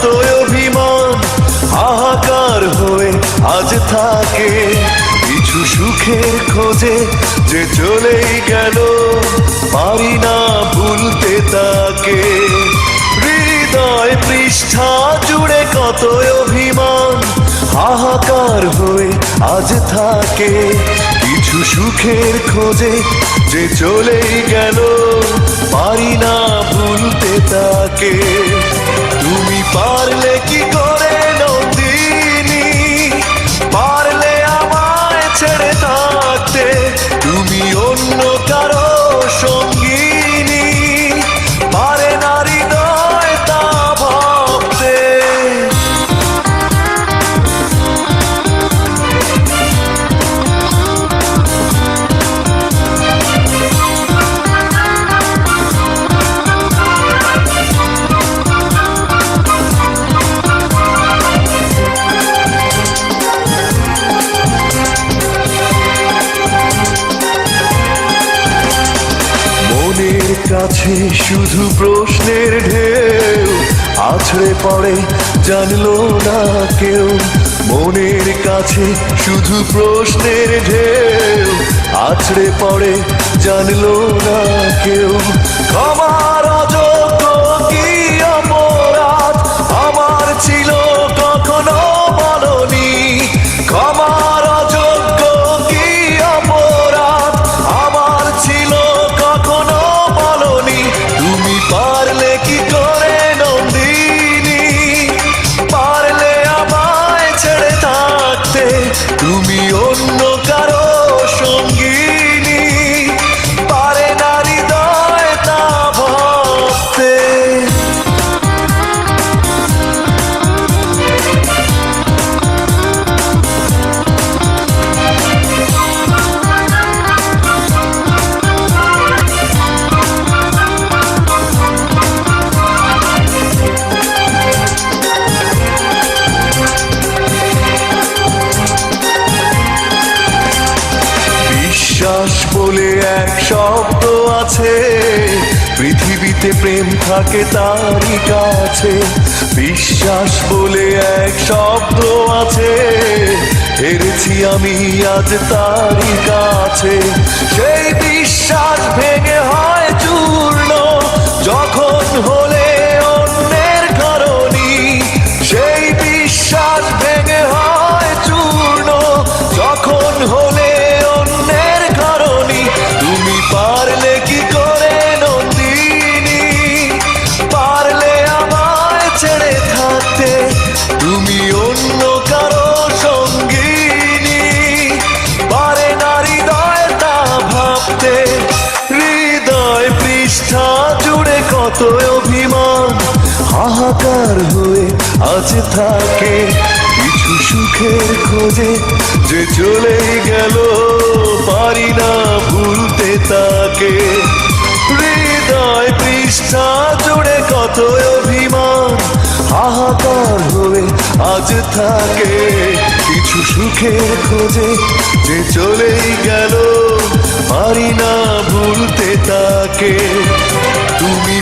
কত অভিমান হাহাকার হয়ে আজ থাকে। কিছু সুখের খোঁজে যে চলেই গেল, পারি না ভুলতে তাকে। হৃদয় পৃষ্ঠা জুড়ে কত অভিমান হাহাকার হয়ে আজ থাকে। কিছু সুখের খোঁজে যে চলেই গেল, পারি না ভুলতে তাকে। তুমি পারলে কি করে নন্দিনী, পারলে আমায় ছেড়ে থাকতে। তুমি অন্য কারো সঙ্গিনী, পারে না হৃদয় তা ভাবতে। মনের কাছে শুধু প্রশ্নের ঢেউ আছড়ে পড়ে, জানলো না কেউ। মনের কাছে শুধু প্রশ্নের ঢেউ আছড়ে পড়ে, জানলো না কেউ। ক্ষমার অযোগ্য কি অপরাধ আমার ছিল কখনো বলনি। ক্ষমার অযোগ্য কি অপরাধ আমার ছিল কখনো বলনি। তুমি পারলে কি করে নন্দিনী, পারলে আমায় ছেড়ে থাকতে। তুমি অন্য কারো সঙ্গিনী, পারে না হৃদয় তা ভাবতে। বিশ্বাস বলে এক শব্দ আছে, পৃথিবীতে প্রেম থাকে তারই কাছে। বিশ্বাস বলে এক শব্দ আছে, হেরেছি আমি আজ তারই কাছে। সেই বিশ্বাস ভেঙে হয় চূর্ণ যখন হলে অন্যের কারণী। সেই বিশ্বাস ভেঙে হয় চূর্ণ যখন হলে অন্যের কারণী। তুমি পারলে কি করে নন্দিনী, পারলে আমায় ছেড়ে থাকতে। তুমি অন্য কারো সঙ্গিনী, পারে না হৃদয় তা ভাবতে। হৃদয় পৃষ্ঠা জুড়ে কত অভিমান হাহাকার হয়ে আজ থাকে। কিছু সুখের খোঁজে যে চলেই গেল, পারি না ভুলতে তাকে। হৃদয় পৃষ্ঠা জুড়ে কত অভিমান হাহাকার হয়ে আজ থাকে। কিছু সুখের খোঁজে যে চলেই গেল, পারি না ভুলতে তাকে। তুমি